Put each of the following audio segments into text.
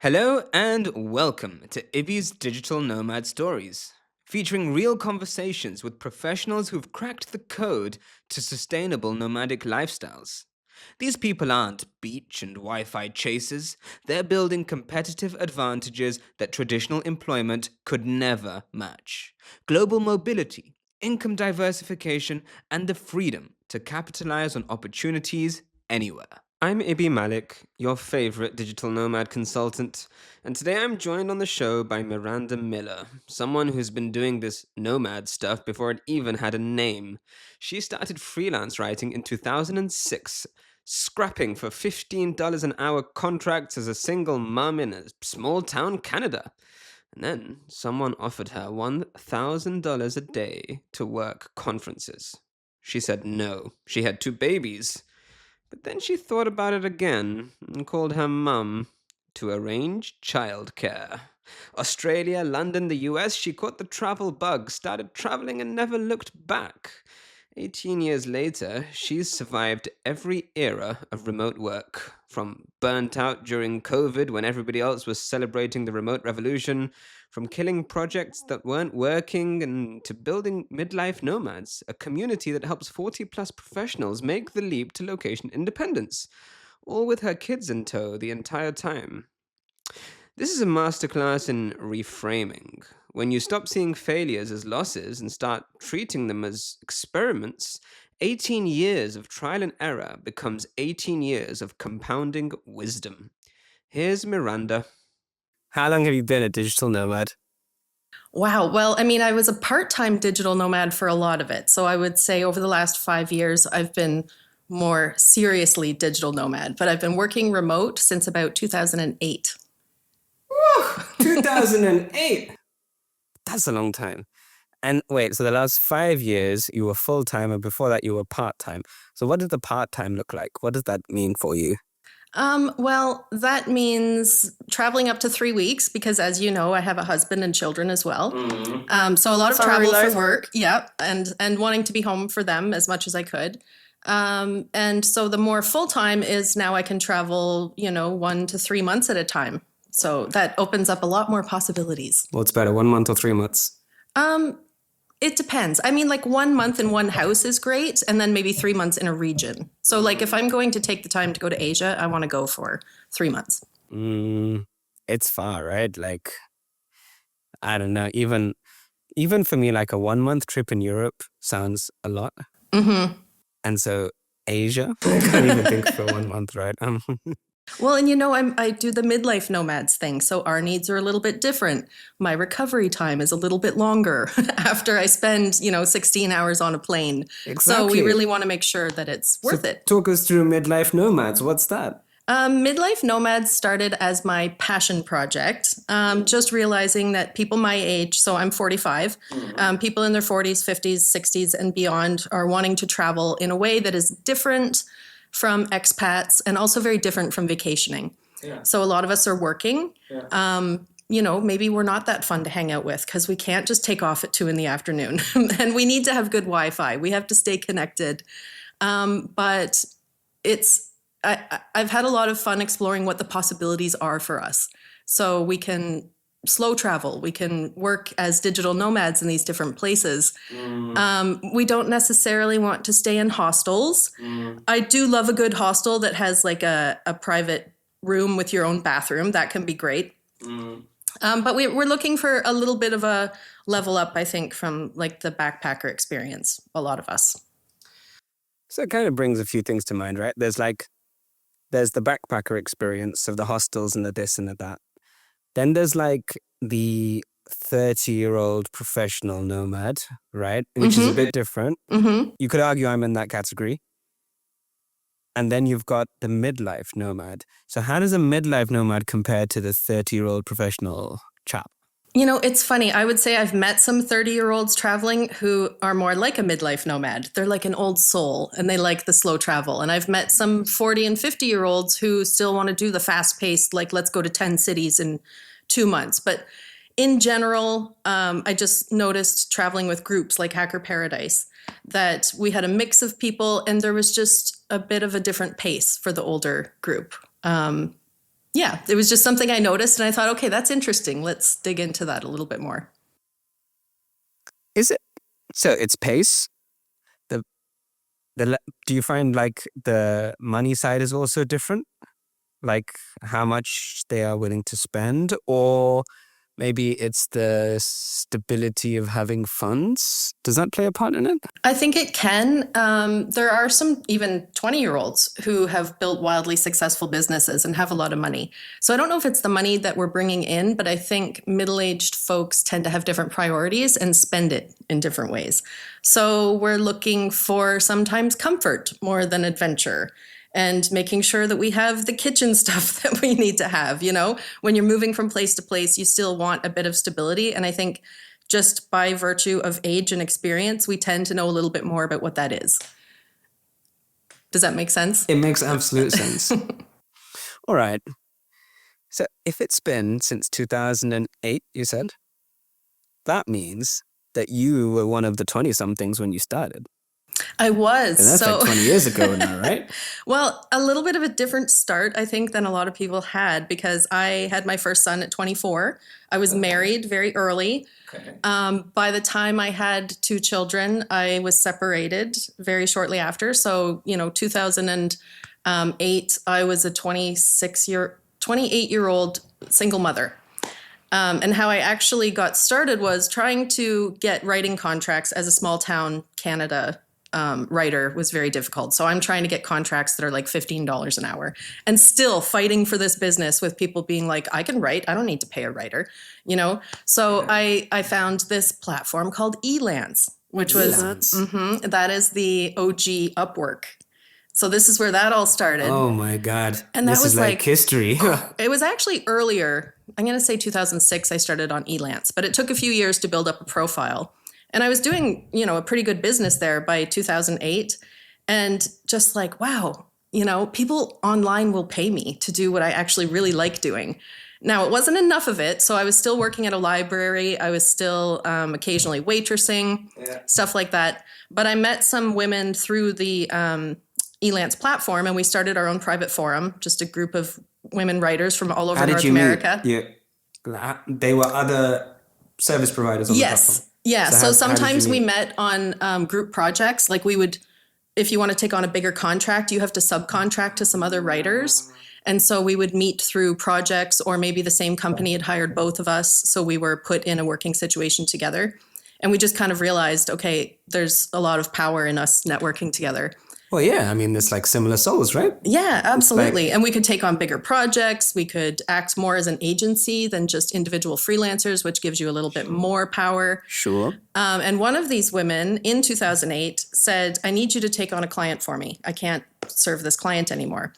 Hello and welcome to Ibby's Digital Nomad Stories, featuring real conversations with professionals who've cracked the code to sustainable nomadic lifestyles. These people aren't beach and Wi Fi chasers, they're building competitive advantages that traditional employment could never match. Global mobility, income diversification, and the freedom to capitalize on opportunities anywhere. I'm Ibi Malik, your favorite digital nomad consultant, and today I'm joined on the show by Miranda Miller, someone who's been doing this nomad stuff before it even had a name. She started freelance writing in 2006, scrapping for $15 an hour contracts as a single mum in a small town Canada. And then someone offered her $1,000 a day to work conferences. She said no. She had two babies. But then she thought about it again and called her mum to arrange childcare. Australia, London, the US, she caught the travel bug, started traveling and never looked back. 18 years later, she's survived every era of remote work, from burnt out during COVID when everybody else was celebrating the remote revolution, from killing projects that weren't working, and to building Midlife Nomads, a community that helps 40 plus professionals make the leap to location independence, all with her kids in tow the entire time. This is a masterclass in reframing. When you stop seeing failures as losses and start treating them as experiments, 18 years of trial and error becomes 18 years of compounding wisdom. Here's Miranda. How long have you been a digital nomad? Wow. Well, I was a part-time digital nomad for a lot of it. So I would say over the last 5 years, I've been more seriously digital nomad, but I've been working remote since about 2008. Woo! 2008! That's a long time. And wait, so the last 5 years you were full time, and before that you were part time. So what did the part time look like? What does that mean for you? Well, that means traveling up to 3 weeks because, as you know, I have a husband and children as well. So a lot of Sorry, travel for life. work, yeah, and wanting to be home for them as much as I could. And so the more full time is now I can travel, 1 to 3 months at a time. So that opens up a lot more possibilities. What's better, 1 month or 3 months? It depends. Like 1 month in one house is great, and then maybe 3 months in a region. So, like, if I'm going to take the time to go to Asia, I want to go for 3 months. It's far, right? Like, I don't know. Even for me, like a 1 month trip in Europe sounds a lot. Mm-hmm. And so Asia, I can't even think for 1 month, right? Well, and I do the midlife nomads thing, so our needs are a little bit different. My recovery time is a little bit longer after I spend, 16 hours on a plane. So Exactly. we really want to make sure that it's worth it. Talk us through Midlife Nomads. What's that? Midlife Nomads started as my passion project, just realizing that people my age, so I'm 45, people in their 40s, 50s, 60s, and beyond are wanting to travel in a way that is different from expats and also very different from vacationing. Yeah. So a lot of us are working. Yeah. Maybe we're not that fun to hang out with because we can't just take off at 2 p.m. And we need to have good Wi-Fi. We have to stay connected. But I've had a lot of fun exploring what the possibilities are for us. So we can slow travel. We can work as digital nomads in these different places. We don't necessarily want to stay in hostels. I do love a good hostel that has like a private room with your own bathroom. That can be great. But we're looking for a little bit of a level up, I think, from like the backpacker experience, a lot of us. So it kind of brings a few things to mind, right? There's the backpacker experience of the hostels and the this and the that. Then there's like the 30-year-old professional nomad, right? Which is a bit different. Mm-hmm. You could argue I'm in that category. And then you've got the midlife nomad. So how does a midlife nomad compare to the 30-year-old professional chap? It's funny. I would say I've met some 30-year-olds traveling who are more like a midlife nomad. They're like an old soul and they like the slow travel. And I've met some 40 and 50-year-olds who still want to do the fast paced, like let's go to 10 cities in 2 months. But in general, I just noticed traveling with groups like Hacker Paradise that we had a mix of people and there was just a bit of a different pace for the older group. Yeah, it was just something I noticed, and I thought, okay, that's interesting. Let's dig into that a little bit more. Is it? So it's pace. The do you find like the money side is also different? Like how much they are willing to spend, or maybe it's the stability of having funds. Does that play a part in it? I think it can. There are some even 20-year-olds who have built wildly successful businesses and have a lot of money. So I don't know if it's the money that we're bringing in, but I think middle-aged folks tend to have different priorities and spend it in different ways. So we're looking for sometimes comfort more than adventure, and making sure that we have the kitchen stuff that we need to have. You know, when you're moving from place to place, you still want a bit of stability. And I think just by virtue of age and experience, we tend to know a little bit more about what that is. Does that make sense? It makes absolute sense. All right. So if it's been since 2008, you said, that means that you were one of the 20-somethings when you started. I was. And that's like 20 years ago now, right? Well, a little bit of a different start, I think, than a lot of people had, because I had my first son at 24. I was married very early. Okay. By the time I had 2 children, I was separated very shortly after. So, 2008, I was a 28-year-old single mother. And how I actually got started was trying to get writing contracts as a small town Canada writer was very difficult. So I'm trying to get contracts that are like $15 an hour, and still fighting for this business with people being like, I can write, I don't need to pay a writer, So I found this platform called Elance, which was, that is the OG Upwork. So this is where that all started. Oh my God. And that this was is like history. It was actually earlier. I'm going to say 2006, I started on Elance, but it took a few years to build up a profile. And I was doing, a pretty good business there by 2008. And just like, wow, people online will pay me to do what I actually really like doing. Now, it wasn't enough of it. So I was still working at a library. I was still occasionally waitressing, stuff like that. But I met some women through the Elance platform, and we started our own private forum, just a group of women writers from all over North America. They were other service providers on the platform. Yeah. So sometimes we met on group projects. Like we would, if you want to take on a bigger contract, you have to subcontract to some other writers. And so we would meet through projects, or maybe the same company had hired both of us. So we were put in a working situation together. And we just kind of realized, okay, there's a lot of power in us networking together. Well, yeah, I mean, it's like similar souls, right? Yeah, absolutely. And we could take on bigger projects. We could act more as an agency than just individual freelancers, which gives you a little bit more power. Sure. And one of these women in 2008 said, I need you to take on a client for me. I can't serve this client anymore.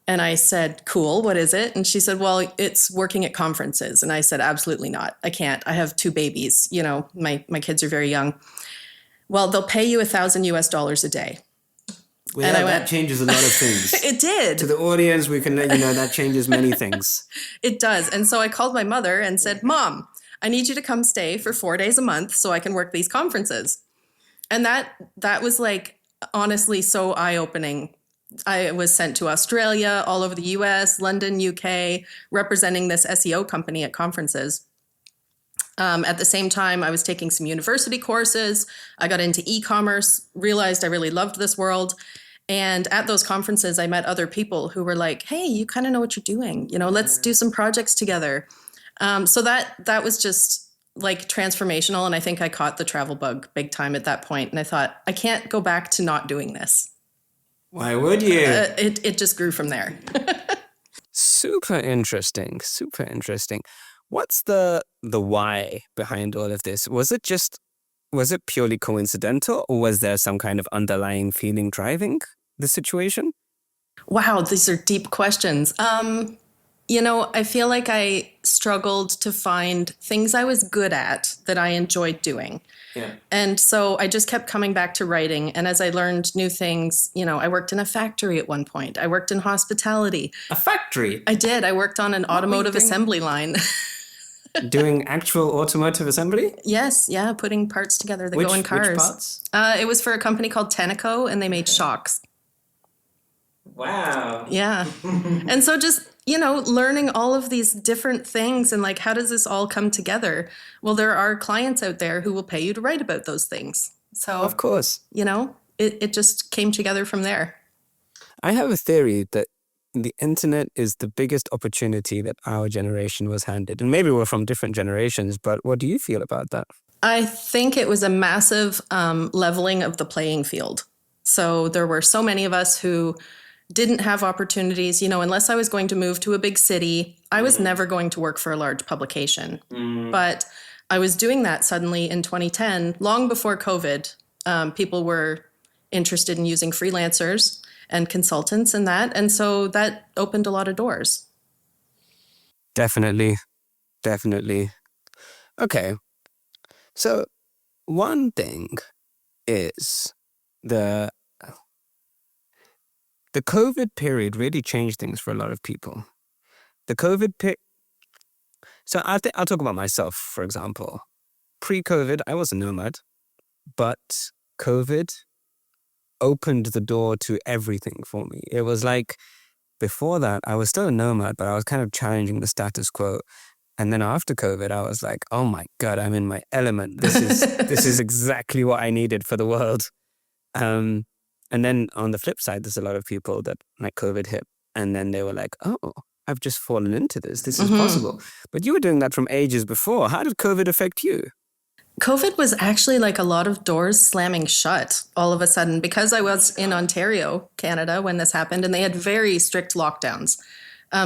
And I said, cool, what is it? And she said, well, it's working at conferences. And I said, absolutely not. I can't. I have 2 babies. My kids are very young. Well, they'll pay you $1,000 a day. Well, and that changes a lot of things. It did. To the audience, we can let you know that changes many things. It does. And so I called my mother and said, Mom, I need you to come stay for 4 days a month so I can work these conferences. And that was like, honestly, so eye-opening. I was sent to Australia, all over the US, London, UK, representing this SEO company at conferences. At the same time, I was taking some university courses. I got into e-commerce, realized I really loved this world. And at those conferences, I met other people who were like, hey, you kind of know what you're doing. Let's do some projects together. So that was just like transformational. And I think I caught the travel bug big time at that point. And I thought, I can't go back to not doing this. Why would you? It just grew from there. Super interesting. Super interesting. What's the why behind all of this? Was it purely coincidental, or was there some kind of underlying feeling driving the situation? Wow, these are deep questions. I feel like I struggled to find things I was good at that I enjoyed doing. Yeah. And so I just kept coming back to writing. And as I learned new things, I worked in a factory at one point. I worked in hospitality. A factory? I did. I worked on an automotive assembly line. Doing actual automotive assembly? Yes, yeah, putting parts together that go in cars. Which parts? It was for a company called Tenneco, and they made shocks. Wow. Yeah. And so just learning all of these different things and like, how does this all come together? Well, there are clients out there who will pay you to write about those things. So, Of course. It just came together from there. I have a theory that the internet is the biggest opportunity that our generation was handed. And maybe we're from different generations, but what do you feel about that? I think it was a massive leveling of the playing field. So there were so many of us who didn't have opportunities. Unless I was going to move to a big city, I was never going to work for a large publication. But I was doing that suddenly in 2010, long before COVID. People were interested in using freelancers and consultants and that. And so that opened a lot of doors. Definitely. Definitely. Okay. So one thing is the COVID period really changed things for a lot of people. The COVID period. So I'll talk about myself, for example. Pre-COVID, I was a nomad, but COVID opened the door to everything for me. It was like before that, I was still a nomad, but I was kind of challenging the status quo. And then after COVID, I was like, oh my God, I'm in my element. This is exactly what I needed for the world. And then on the flip side, there's a lot of people that like COVID hit. And then they were like, oh, I've just fallen into this. This is possible. But you were doing that from ages before. How did COVID affect you? COVID was actually like a lot of doors slamming shut all of a sudden, because I was in Ontario, Canada, when this happened, and they had very strict lockdowns,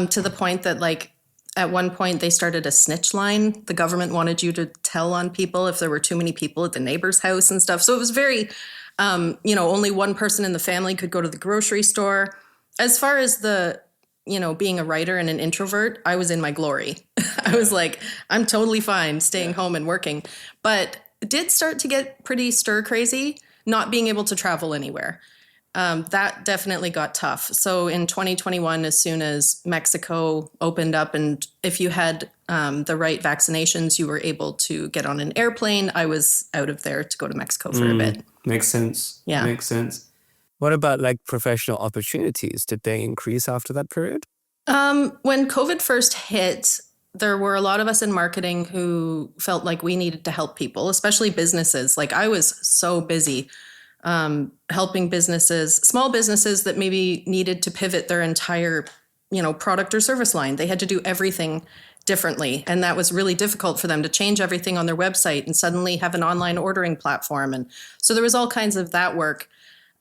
to the point that like at one point they started a snitch line. The government wanted you to tell on people if there were too many people at the neighbor's house and stuff. So it was very, only one person in the family could go to the grocery store. As far as the being a writer and an introvert, I was in my glory. I was like, I'm totally fine staying home and working. But it did start to get pretty stir crazy, not being able to travel anywhere. That definitely got tough. So in 2021, as soon as Mexico opened up, and if you had the right vaccinations, you were able to get on an airplane, I was out of there to go to Mexico for a bit. Makes sense. Yeah. Makes sense. What about like professional opportunities? Did they increase after that period? When COVID first hit, there were a lot of us in marketing who felt like we needed to help people, especially businesses. Like I was so busy helping businesses, small businesses that maybe needed to pivot their entire, product or service line. They had to do everything differently. And that was really difficult for them to change everything on their website and suddenly have an online ordering platform. And so there was all kinds of that work.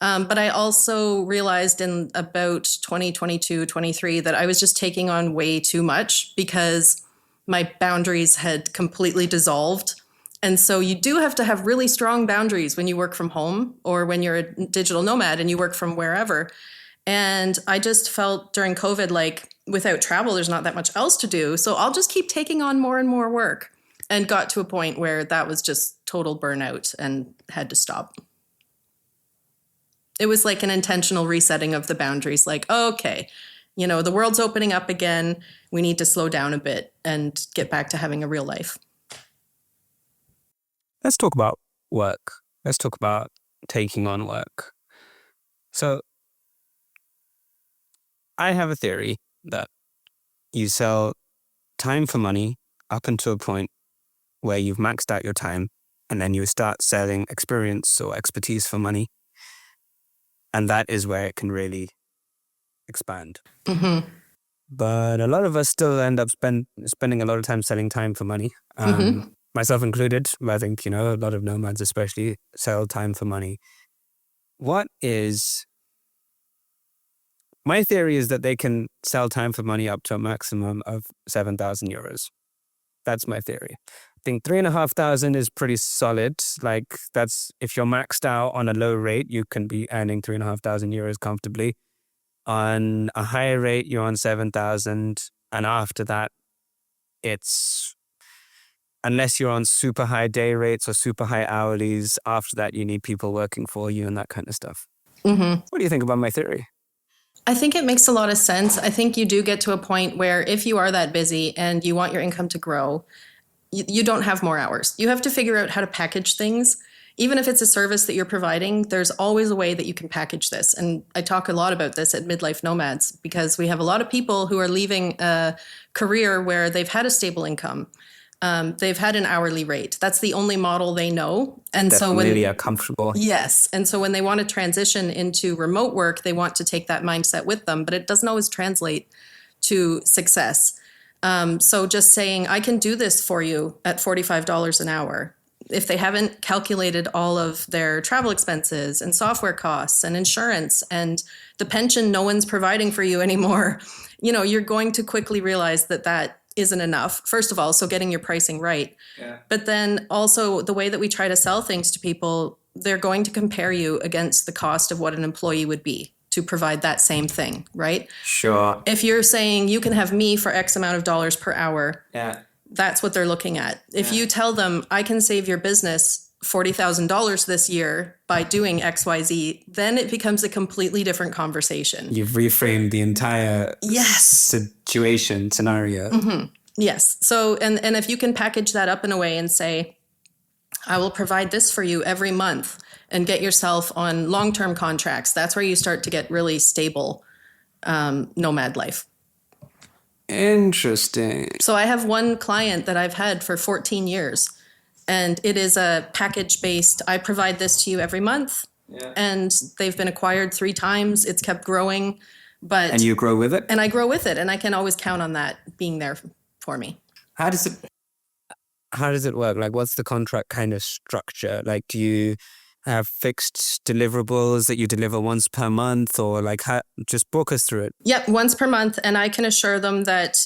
But I also realized in about 2022, 23, that I was just taking on way too much because my boundaries had completely dissolved. And so you do have to have really strong boundaries when you work from home or when you're a digital nomad and you work from wherever. And I just felt during COVID, like without travel, there's not that much else to do. So I'll just keep taking on more and more work, and got to a point where that was just total burnout and had to stop. It was like an intentional resetting of the boundaries. Like, okay, the world's opening up again. We need to slow down a bit and get back to having a real life. Let's talk about work. Let's talk about taking on work. So I have a theory that you sell time for money up until a point where you've maxed out your time, and then you start selling experience or expertise for money. And that is where it can really expand. Mm-hmm. But a lot of us still end up spending a lot of time selling time for money. Myself included. I think, a lot of nomads especially sell time for money. My theory is that they can sell time for money up to a maximum of 7,000 euros. That's my theory. I think 3,500 is pretty solid. Like that's, if you're maxed out on a low rate, you can be earning 3,500 euros comfortably. On a higher rate, you're on 7,000. And after that, it's, unless you're on super high day rates or super high hourlies, after that, you need people working for you and that kind of stuff. Mm-hmm. What do you think about my theory? I think it makes a lot of sense. I think you do get to a point where if you are that busy and you want your income to grow, you don't have more hours. You have to figure out how to package things. even if it's a service that you're providing, there's always a way that you can package this. And I talk a lot about this at Midlife Nomads because we have a lot of people who are leaving a career where they've had a stable income. They've had an hourly rate. That's the only model they know. And That so when really are comfortable. yes. And so when they want to transition into remote work, they want to take that mindset with them, but it doesn't always translate to success. So just saying, I can do this for you at $45 an hour. If they haven't calculated all of their travel expenses and software costs and insurance and the pension no one's providing for you anymore, you're going to quickly realize that that isn't enough. First of all, so getting your pricing right. Yeah. But then also the way that we try to sell things to people, they're going to compare you against the cost of what an employee would be to provide that same thing, right? Sure. If you're saying you can have me for X amount of dollars per hour, that's what they're looking at. If you tell them I can save your business $40,000 this year by doing XYZ, then it becomes a completely different conversation. You've reframed the entire scenario. Mm-hmm. Yes. So, and if you can package that up in a way and say, I will provide this for you every month and get yourself on long-term contracts, that's where you start to get really stable nomad life. Interesting. So I have one client that I've had for 14 years, and it is a package-based, I provide this to you every month, and they've been acquired 3 times. It's kept growing. And you grow with it? And I grow with it, and I can always count on that being there for me. How does it work? Like, what's the contract kind of structure? Like, do you have fixed deliverables that you deliver once per month, or like, just walk us through it? Yep, once per month. And I can assure them that,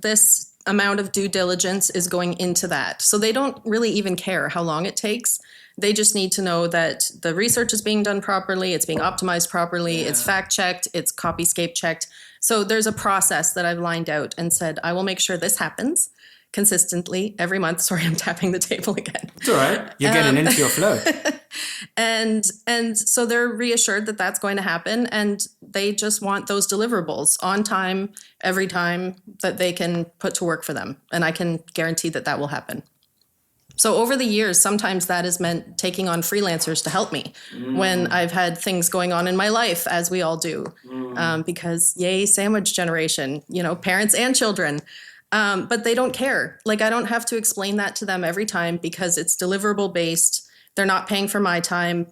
this amount of due diligence is going into that. So they don't really even care how long it takes. They just need to know that the research is being done properly, it's being optimized properly, it's fact-checked, it's copyscape checked. So there's a process that I've lined out and said, I will make sure this happens consistently every month. Sorry, I'm tapping the table again. It's all right. You're getting into your flow. And so they're reassured that that's going to happen, and they just want those deliverables on time, every time that they can put to work for them. And I can guarantee that that will happen. So over the years, sometimes that has meant taking on freelancers to help me when I've had things going on in my life, as we all do, because yay, sandwich generation, parents and children. But they don't care. Like, I don't have to explain that to them every time because it's deliverable based. They're not paying for my time.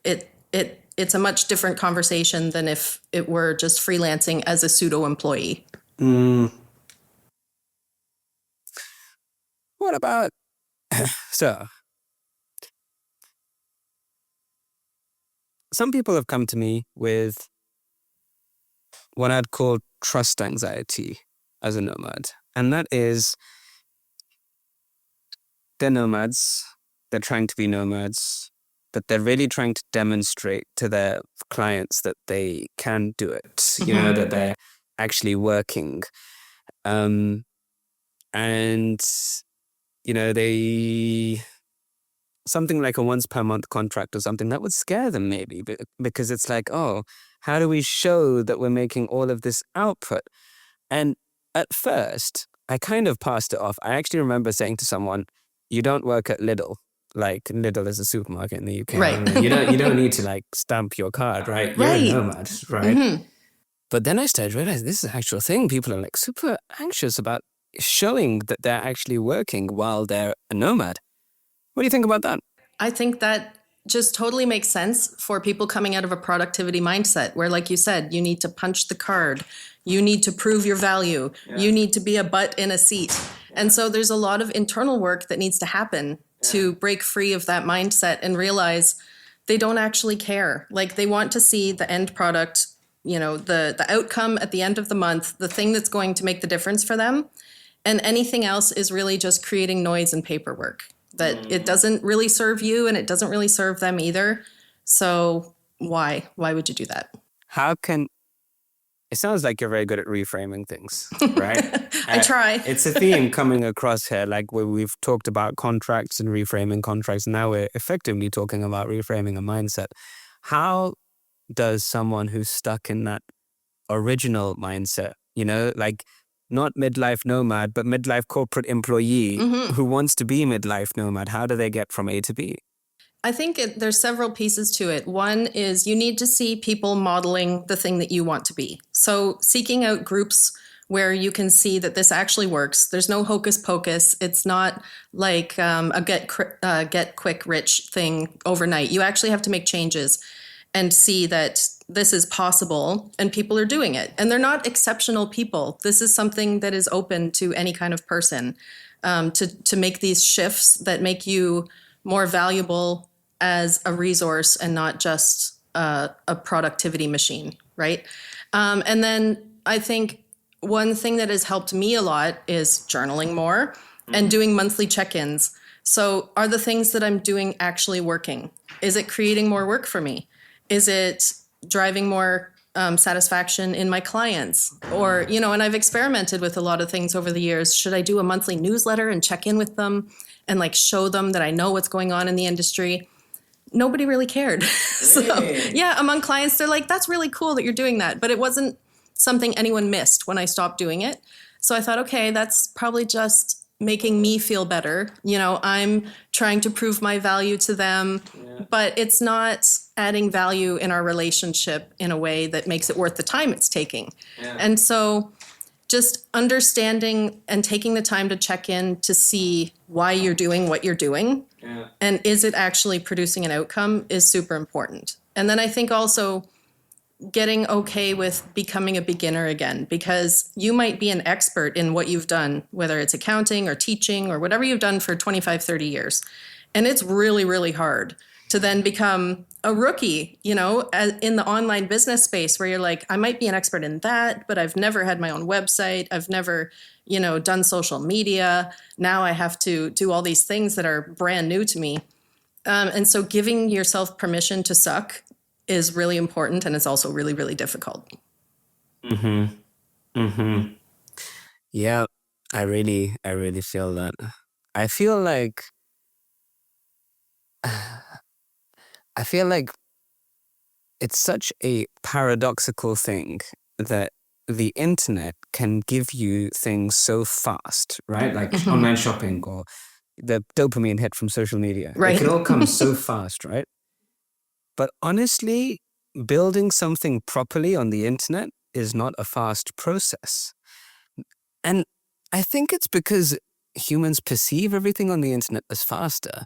It's a much different conversation than if it were just freelancing as a pseudo employee. What about so? Some people have come to me with what I'd call trust anxiety as a nomad. And that is, they're nomads, they're trying to be nomads, but they're really trying to demonstrate to their clients that they can do it, that they're actually working. They something like a once per month contract or something that would scare them maybe, because it's like, oh, how do we show that we're making all of this output? And at first, I kind of passed it off. I actually remember saying to someone, you don't work at Lidl. Like, Lidl is a supermarket in the UK. Right. You don't need to like stamp your card, right? You're a nomad, right? Mm-hmm. But then I started to realize this is an actual thing. People are like super anxious about showing that they're actually working while they're a nomad. What do you think about that? I think that just totally makes sense for people coming out of a productivity mindset where, like you said, you need to punch the card. You need to prove your value. Yeah. You need to be a butt in a seat. Yeah. And so there's a lot of internal work that needs to happen to break free of that mindset and realize they don't actually care. Like, they want to see the end product, the outcome at the end of the month, the thing that's going to make the difference for them. And anything else is really just creating noise and paperwork that it doesn't really serve you and it doesn't really serve them either. So why would you do that? It sounds like you're very good at reframing things, right? I try. It's a theme coming across here, like where we've talked about contracts and reframing contracts. And now we're effectively talking about reframing a mindset. How does someone who's stuck in that original mindset, like not midlife nomad, but midlife corporate employee who wants to be midlife nomad, how do they get from A to B? I think there's several pieces to it. One is you need to see people modeling the thing that you want to be. So seeking out groups where you can see that this actually works. There's no hocus pocus. It's not like a get quick rich thing overnight. You actually have to make changes and see that this is possible and people are doing it. And they're not exceptional people. This is something that is open to any kind of person, to make these shifts that make you more valuable as a resource and not just a productivity machine, right? And then I think one thing that has helped me a lot is journaling more and doing monthly check-ins. So are the things that I'm doing actually working? Is it creating more work for me? Is it driving more satisfaction in my clients? Or, and I've experimented with a lot of things over the years. Should I do a monthly newsletter and check in with them and like show them that I know what's going on in the industry? Nobody really cared. So yeah, among clients, they're like, that's really cool that you're doing that. But it wasn't something anyone missed when I stopped doing it. So I thought, okay, that's probably just making me feel better. I'm trying to prove my value to them, but it's not adding value in our relationship in a way that makes it worth the time it's taking. Yeah. And so just understanding and taking the time to check in to see why you're doing what you're doing. Yeah. And is it actually producing an outcome is super important. And then I think also getting okay with becoming a beginner again, because you might be an expert in what you've done, whether it's accounting or teaching or whatever you've done for 25, 30 years. And it's really, really hard to then become a rookie, in the online business space where you're like, I might be an expert in that, but I've never had my own website. I've never, done social media. Now I have to do all these things that are brand new to me. And so giving yourself permission to suck is really important, and it's also really, really difficult. Yeah, I really feel that. I feel like it's such a paradoxical thing that the internet can give you things so fast, right? Like online shopping or the dopamine hit from social media. Right. It can all come so fast, right? But honestly, building something properly on the internet is not a fast process. And I think it's because humans perceive everything on the internet as faster,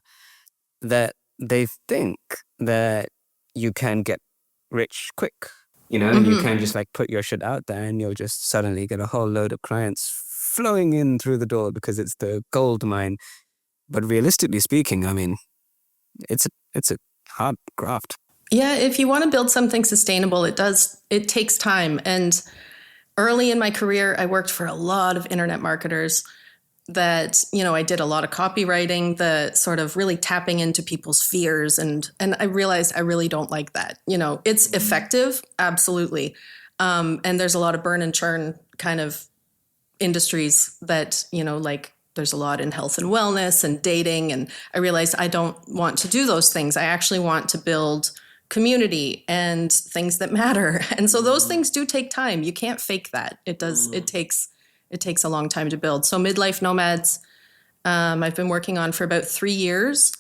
that they think that you can get rich quick, and you can just like put your shit out there and you'll just suddenly get a whole load of clients flowing in through the door because it's the gold mine. But realistically speaking, I mean, it's a hard graft. Yeah, if you want to build something sustainable, it takes time. And early in my career, I worked for a lot of internet marketers that, I did a lot of copywriting, the sort of really tapping into people's fears. And I realized I really don't like that. It's effective, absolutely. And there's a lot of burn and churn kind of industries that, like there's a lot in health and wellness and dating. And I realized I don't want to do those things. I actually want to build community and things that matter. And so those things do take time. You can't fake that. It does. It takes a long time to build. So Midlife Nomads, I've been working on for about 3 years,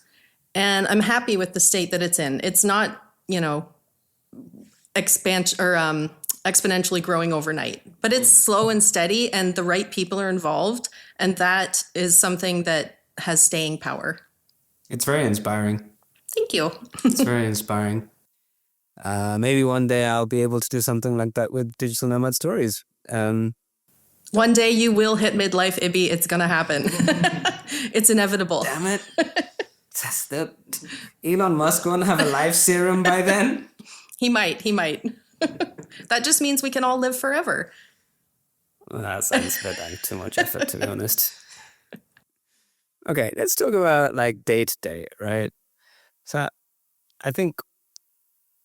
and I'm happy with the state that it's in. It's not, exponentially growing overnight, but it's slow and steady, and the right people are involved. And that is something that has staying power. It's very inspiring. Thank you. It's very inspiring. Maybe one day I'll be able to do something like that with Digital Nomad Stories. One day you will hit midlife, Ibby. It's going to happen. It's inevitable. Damn it. Elon Musk won't have a life serum by then? He might. That just means we can all live forever. Well, that sounds a bit like too much effort, to be honest. Okay, let's talk about like day to day, right? So I think,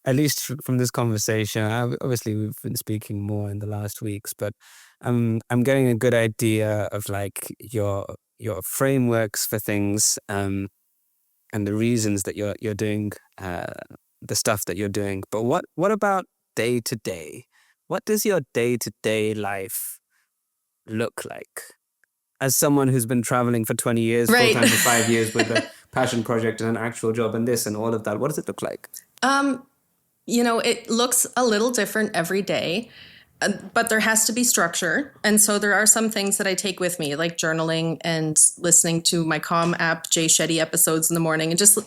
at least from this conversation, obviously we've been speaking more in the last weeks, but I'm getting a good idea of like your frameworks for things, and the reasons that you're doing the stuff that you're doing. But what about day to day? What does your day to day life look like? As someone who's been traveling for 20 years, right. full time for 5 years with passion project and an actual job and this and all of that? What does it look like? It looks a little different every day, but there has to be structure. And so there are some things that I take with me, like journaling and listening to my Calm app, Jay Shetty episodes in the morning, and just,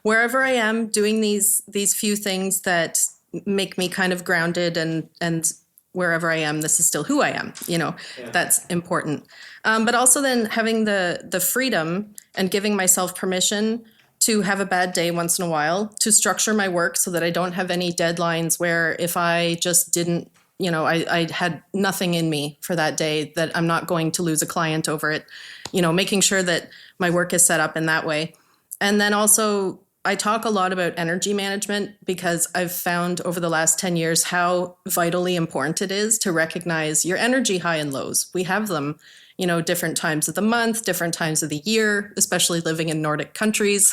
wherever I am doing these few things that make me kind of grounded, and wherever I am, this is still who I am, That's important. But also then having the freedom and giving myself permission to have a bad day once in a while, to structure my work so that I don't have any deadlines where if I just didn't, I had nothing in me for that day, that I'm not going to lose a client over it, making sure that my work is set up in that way. And then also I talk a lot about energy management because I've found over the last 10 years how vitally important it is to recognize your energy high and lows. We have them, different times of the month, different times of the year, especially living in Nordic countries,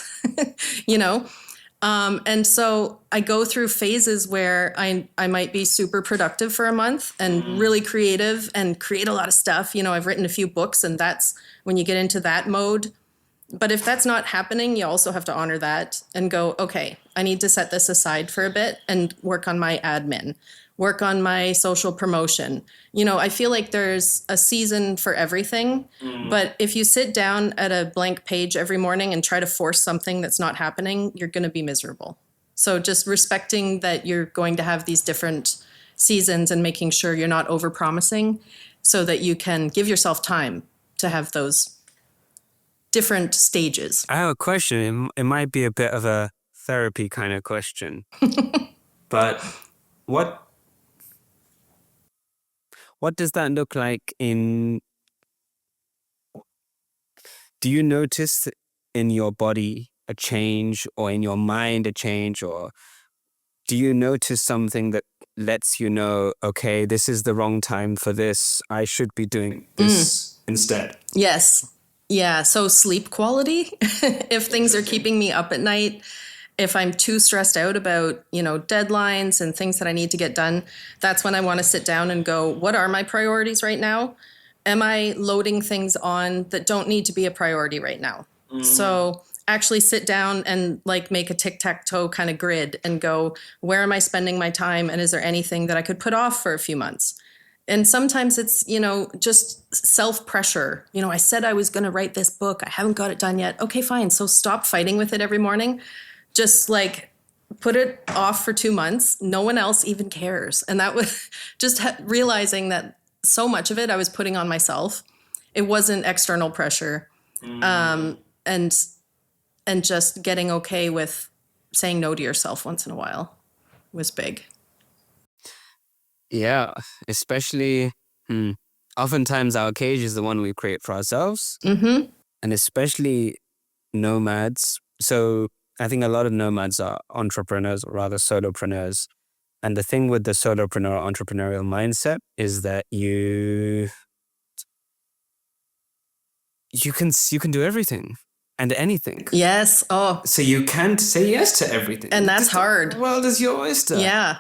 And so I go through phases where I might be super productive for a month and really creative and create a lot of stuff. I've written a few books, and that's when you get into that mode. But if that's not happening, you also have to honor that and go, okay, I need to set this aside for a bit and work on my admin, work on my social promotion. I feel like there's a season for everything. But if you sit down at a blank page every morning and try to force something that's not happening, you're going to be miserable. So just respecting that you're going to have these different seasons and making sure you're not overpromising so that you can give yourself time to have those different stages. I have a question. It might be a bit of a therapy kind of question. But what does that look like do you notice in your body a change, or in your mind a change, or do you notice something that lets you know, okay, this is the wrong time for this, I should be doing this instead? Yes. Yeah. So sleep quality, if things are keeping me up at night, if I'm too stressed out about, deadlines and things that I need to get done, that's when I want to sit down and go, what are my priorities right now? Am I loading things on that don't need to be a priority right now? So actually sit down and make a tic-tac-toe kind of grid and go, where am I spending my time? And is there anything that I could put off for a few months? And sometimes it's, just self-pressure. I said I was going to write this book. I haven't got it done yet. Okay, fine. So stop fighting with it every morning. Just put it off for 2 months. No one else even cares. And that was just realizing that so much of it I was putting on myself. It wasn't external pressure. And just getting okay with saying no to yourself once in a while was big. Yeah, especially oftentimes our cage is the one we create for ourselves. And especially nomads. So I think a lot of nomads are entrepreneurs, or rather solopreneurs. And the thing with the solopreneur entrepreneurial mindset is that you can do everything and anything. Yes. Oh. So you can't say yes to everything. And that's hard. The world is your oyster. Yeah.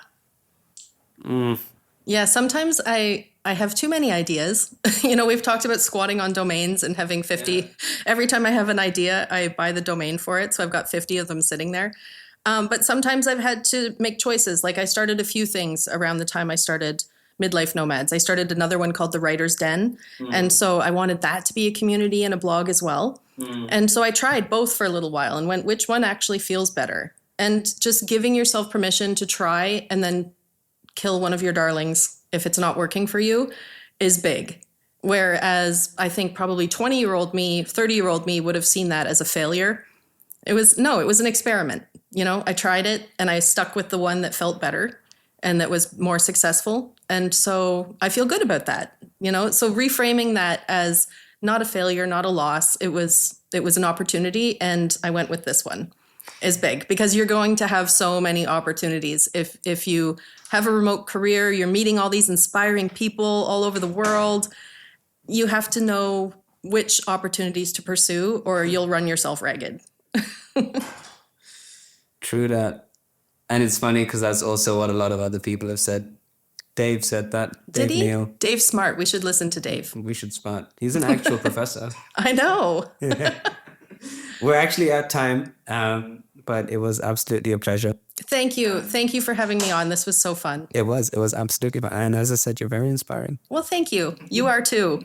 Yeah, sometimes I have too many ideas. We've talked about squatting on domains and having 50. Yeah. Every time I have an idea, I buy the domain for it. So I've got 50 of them sitting there. But sometimes I've had to make choices. I started a few things around the time I started Midlife Nomads. I started another one called The Writer's Den. And so I wanted that to be a community and a blog as well. And so I tried both for a little while and went, which one actually feels better? And just giving yourself permission to try and then kill one of your darlings if it's not working for you is big. Whereas I think probably 20-year-old me, 30-year-old me would have seen that as a failure. It was an experiment. I tried it and I stuck with the one that felt better and that was more successful. And so I feel good about that, so reframing that as not a failure, not a loss. It was an opportunity. And I went with this one is big because you're going to have so many opportunities. If you have a remote career, you're meeting all these inspiring people all over the world. You have to know which opportunities to pursue or you'll run yourself ragged. True that. And it's funny because that's also what a lot of other people have said. Dave said that. Did Dave he? Neal. Dave's smart. We should listen to Dave. We should smart. He's an actual professor. I know. We're actually at time, but it was absolutely a pleasure. Thank you. Thank you for having me on. This was so fun. It was absolutely fun. And as I said, you're very inspiring. Well, thank you. You are too.